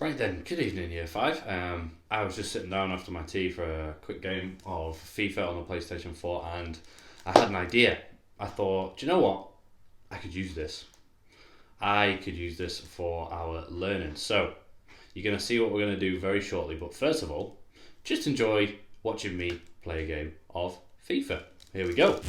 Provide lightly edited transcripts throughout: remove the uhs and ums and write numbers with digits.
Right then, good evening, Year 5. I was just sitting down after my tea for a quick game of FIFA on the PlayStation 4 and I had an idea. I thought, do you know what? I could use this. I could use this for our learning. So, you're going to see what we're going to do very shortly, but first of all, just enjoy watching me play a game of FIFA. Here we go.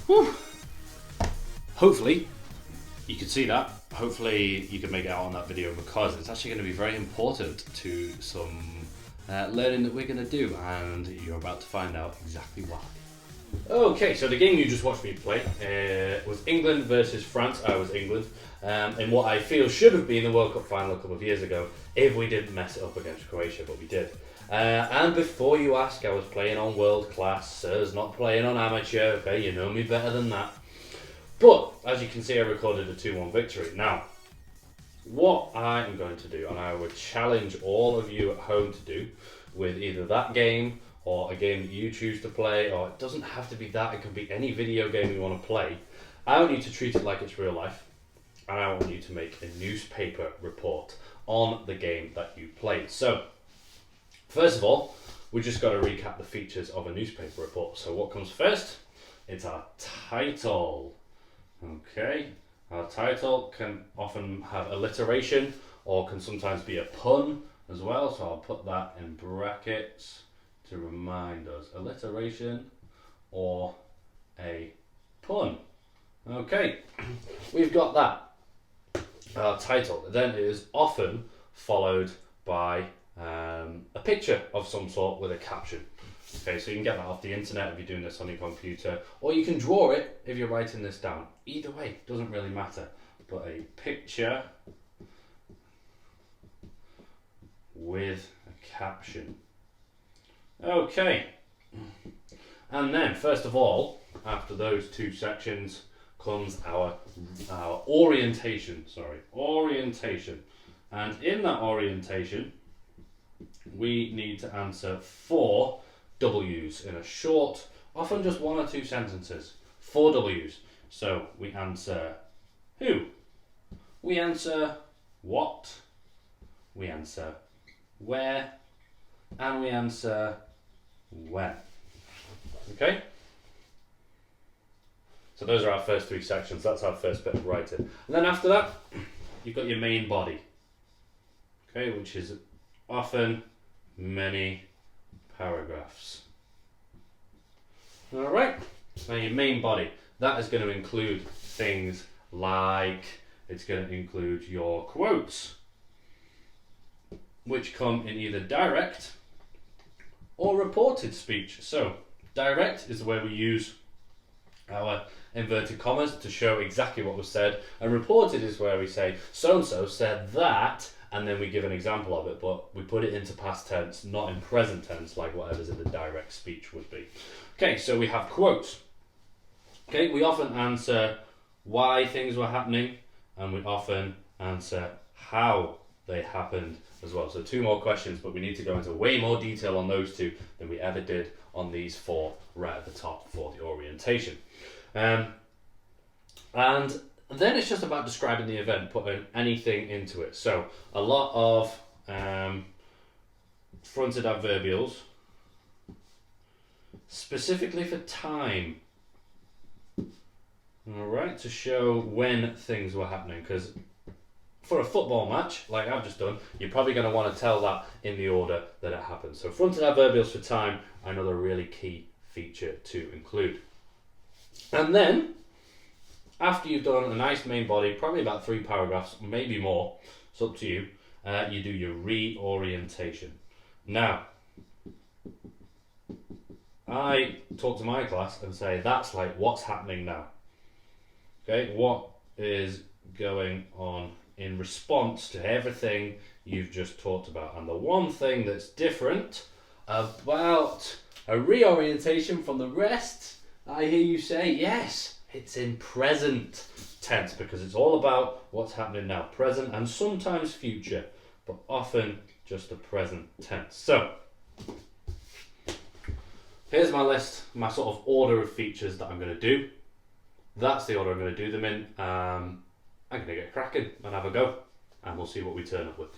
Whew. Hopefully you can see that. Hopefully you can make it out on that video, because it's actually going to be very important to some learning that we're going to do, and you're about to find out exactly why. Okay, so the game you just watched me play was England versus France. I was England in what I feel should have been the World Cup final a couple of years ago if we didn't mess it up against Croatia, but we did. And before you ask, I was playing on world class, sirs, not playing on amateur. Okay, you know me better than that. But as you can see, I recorded a 2-1 victory. Now, what I am going to do, and I would challenge all of you at home to do, with either that game or a game that you choose to play, or it doesn't have to be that, it can be any video game you want to play. I want you to treat it like it's real life, and I want you to make a newspaper report on the game that you played. So, first of all, we just got to recap the features of a newspaper report. So what comes first? It's our title. Okay, our title can often have alliteration or can sometimes be a pun as well. So I'll put that in brackets to remind us. Alliteration or a pun. Okay, we've got that. Our title. Then it is often followed by a picture of some sort with a caption. Okay, so you can get that off the internet if you're doing this on your computer, or you can draw it if you're writing this down. Either way, doesn't really matter. But a picture with a caption. Okay, and then first of all, after those two sections comes our orientation. Orientation, and in that orientation, we need to answer 4 W's in a short, often just 1 or 2 sentences. 4 W's. So we answer who, we answer what, we answer where, and we answer when. Okay? So those are our first 3 sections. That's our first bit of writing. And then after that, you've got your main body. Okay, which is often many paragraphs. Alright, now your main body, that is going to include things like, it's going to include your quotes, which come in either direct or reported speech. So, direct is where we use our inverted commas to show exactly what was said, and reported is where we say, so-and-so said that, and then we give an example of it, but we put it into past tense, not in present tense, like whatever's in the direct speech would be. Okay, so we have quotes. Okay, we often answer why things were happening, and we often answer how they happened as well. So 2 more questions, but we need to go into way more detail on those 2 than we ever did on these 4 right at the top for the orientation. And then it's just about describing the event, putting anything into it. So a lot of fronted adverbials, specifically for time. Alright, to show when things were happening, because for a football match, like I've just done, you're probably going to want to tell that in the order that it happened. So fronted adverbials for time are another really key feature to include. And then, after you've done a nice main body, probably about 3 paragraphs, maybe more, it's up to you, you do your reorientation. Now, I talk to my class and say, that's like what's happening now. Okay, what is going on in response to everything you've just talked about. And the one thing that's different about a reorientation from the rest, I hear you say, yes, it's in present tense, because it's all about what's happening now, present and sometimes future, but often just the present tense. So here's my list, my sort of order of features that I'm going to do. That's the order I'm going to do them in. I'm going to get cracking and have a go, and we'll see what we turn up with.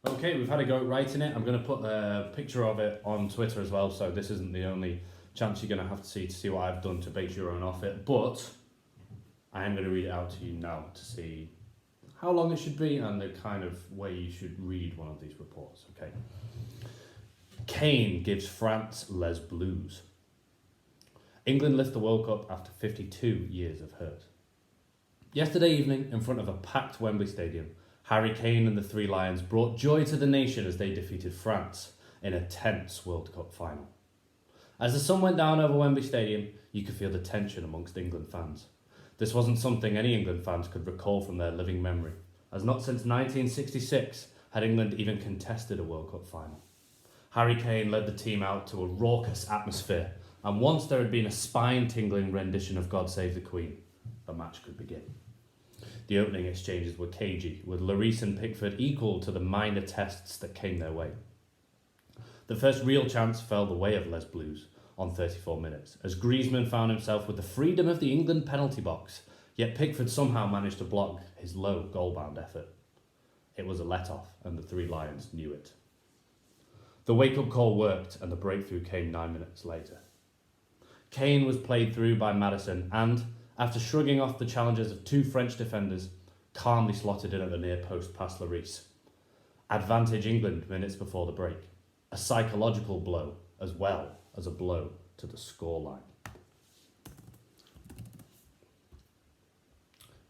Okay, we've had a go at writing it. I'm going to put a picture of it on Twitter as well, so this isn't the only chance you're going to have to see what I've done to base your own off it. But I am going to read it out to you now to see how long it should be and the kind of way you should read one of these reports. Okay. Kane gives France les blues. England lift the World Cup after 52 years of hurt. Yesterday evening, in front of a packed Wembley Stadium, Harry Kane and the Three Lions brought joy to the nation as they defeated France in a tense World Cup final. As the sun went down over Wembley Stadium, you could feel the tension amongst England fans. This wasn't something any England fans could recall from their living memory, as not since 1966 had England even contested a World Cup final. Harry Kane led the team out to a raucous atmosphere, and once there had been a spine-tingling rendition of God Save the Queen, the match could begin. The opening exchanges were cagey, with Lloris and Pickford equal to the minor tests that came their way. The first real chance fell the way of Les Blues on 34 minutes, as Griezmann found himself with the freedom of the England penalty box, yet Pickford somehow managed to block his low goal-bound effort. It was a let-off, and the Three Lions knew it. The wake-up call worked, and the breakthrough came 9 minutes later. Kane was played through by Maddison and, after shrugging off the challenges of two French defenders, calmly slotted in at the near post past Lloris. Advantage England minutes before the break. A psychological blow as well as a blow to the scoreline.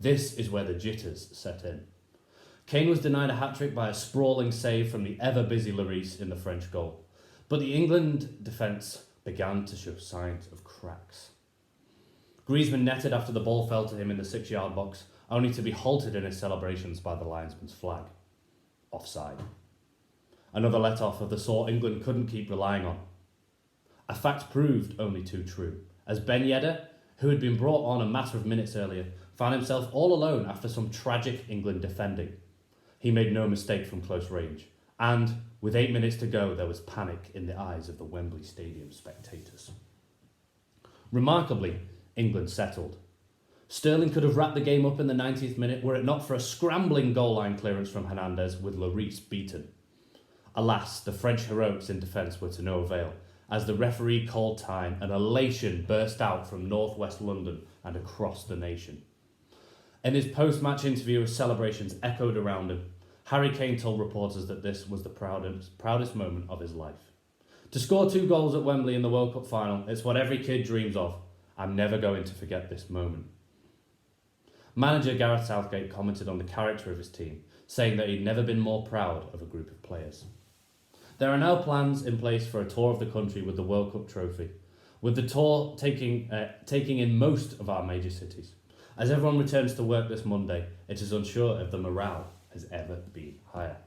This is where the jitters set in. Kane was denied a hat-trick by a sprawling save from the ever-busy Lloris in the French goal, but the England defence began to show signs of cracks. Griezmann netted after the ball fell to him in the 6-yard box, only to be halted in his celebrations by the linesman's flag. Offside. Another let-off of the sort England couldn't keep relying on. A fact proved only too true, as Ben Yedder, who had been brought on a matter of minutes earlier, found himself all alone after some tragic England defending. He made no mistake from close range, and with 8 minutes to go, there was panic in the eyes of the Wembley Stadium spectators. Remarkably, England settled. Sterling could have wrapped the game up in the 90th minute were it not for a scrambling goal line clearance from Hernandez with Lloris beaten. Alas, the French heroics in defence were to no avail, as the referee called time and elation burst out from northwest London and across the nation. In his post-match interview as celebrations echoed around him, Harry Kane told reporters that this was the proudest moment of his life. To score 2 goals at Wembley in the World Cup final, it's what every kid dreams of. I'm never going to forget this moment. Manager Gareth Southgate commented on the character of his team, saying that he'd never been more proud of a group of players. There are now plans in place for a tour of the country with the World Cup trophy, with the tour taking in most of our major cities. As everyone returns to work this Monday, it is unsure if the morale has ever been higher.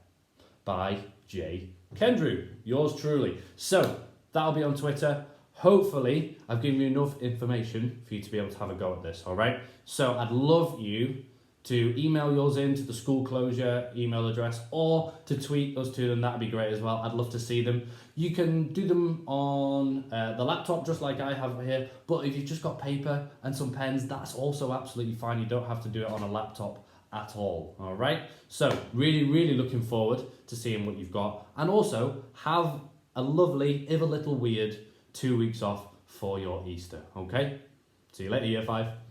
By J. Kendrew, yours truly. So, that'll be on Twitter. Hopefully, I've given you enough information for you to be able to have a go at this, all right? So I'd love you to email yours in to the school closure email address or to tweet us to them. That'd be great as well. I'd love to see them. You can do them on the laptop just like I have here, but if you've just got paper and some pens, that's also absolutely fine. You don't have to do it on a laptop at all. All right. So really looking forward to seeing what you've got, and also have a lovely, if a little weird, 2 weeks off for your Easter. Okay. See you later, year 5.